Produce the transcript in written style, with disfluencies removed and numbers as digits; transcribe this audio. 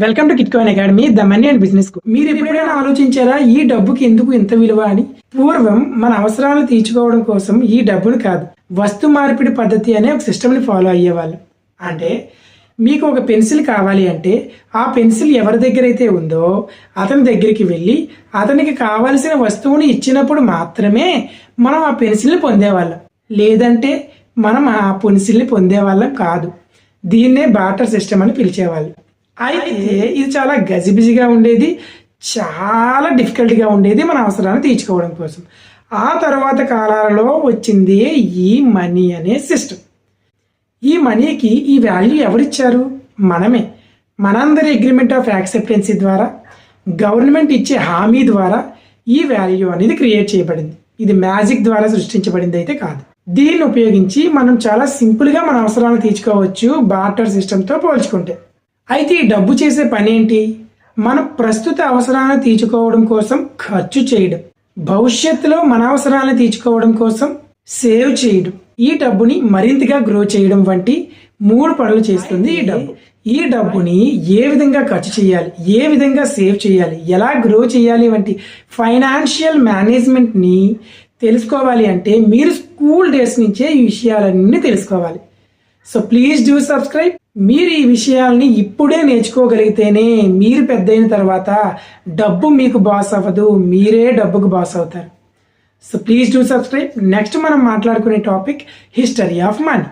Welcome to Kitcoin Academy the money and business కు. మీరు ఎప్పుడైనా ఆలోచించారా ఈ డబ్బుకి ఎందుకు ఇంత విలువ అని? పూర్వం మన అవసరాలను తీర్చుకోవడం కోసం ఈ డబ్బును కాదు, వస్తు మార్పిడి పద్ధతి అనే ఒక సిస్టమ్ని ఫాలో అయ్యేవాళ్ళు. అంటే మీకు ఒక పెన్సిల్ కావాలి అంటే ఆ పెన్సిల్ ఎవరి దగ్గర అయితే ఉందో అతని దగ్గరికి వెళ్ళి అతనికి కావలసిన వస్తువుని ఇచ్చినప్పుడు మాత్రమే మనం ఆ పెన్సిల్ని పొందేవాళ్ళం. లేదంటే మనం ఆ పెన్సిల్ని పొందేవాళ్ళం కాదు. దీన్నే బార్టర్ సిస్టమ్ అని పిలిచేవాళ్ళు. అయితే ఇది చాలా గజిబిజిగా ఉండేది, చాలా డిఫికల్ట్గా ఉండేది మన అవసరాన్ని తీర్చుకోవడం కోసం. ఆ తర్వాత కాలాలలో వచ్చింది ఈ మనీ అనే సిస్టమ్. ఈ మనీకి ఈ వాల్యూ ఎవరిచ్చారు? మనమే. మనందరి అగ్రిమెంట్ ఆఫ్ యాక్సెప్టెన్సీ ద్వారా, గవర్నమెంట్ ఇచ్చే హామీ ద్వారా ఈ వాల్యూ అనేది క్రియేట్ చేయబడింది. ఇది మ్యాజిక్ ద్వారా సృష్టించబడింది అయితే కాదు. దీన్ని ఉపయోగించి మనం చాలా సింపుల్గా మన అవసరాలను తీర్చుకోవచ్చు బార్టర్ సిస్టమ్తో పోల్చుకుంటే. అయితే ఈ డబ్బు చేసే పని ఏంటి? మన ప్రస్తుత అవసరాలను తీర్చుకోవడం కోసం ఖర్చు చేయడం, భవిష్యత్తులో మన అవసరాలను తీర్చుకోవడం కోసం సేవ్ చేయడం, ఈ డబ్బుని మరింతగా గ్రో చేయడం వంటి 3 పనులు చేస్తుంది ఈ డబ్బు. ఈ డబ్బుని ఏ విధంగా ఖర్చు చేయాలి, ఏ విధంగా సేవ్ చేయాలి, ఎలా గ్రో చేయాలి వంటి ఫైనాన్షియల్ మేనేజ్మెంట్ని తెలుసుకోవాలి అంటే మీరు స్కూల్ డేస్ నుంచే ఈ విషయాలన్నీ తెలుసుకోవాలి. So please do subscribe. మీరు ఈ విషయాల్ని ఇప్పుడే నేర్చుకోగలిగితేనే మీరు పెద్దయిన తర్వాత డబ్బు మీకు బాస్ అవ్వదు, మీరే డబ్బుకు బాస్ అవుతారు. So please do subscribe. Next మనం మాట్లాడుకునే టాపిక్ హిస్టరీ ఆఫ్ మనీ.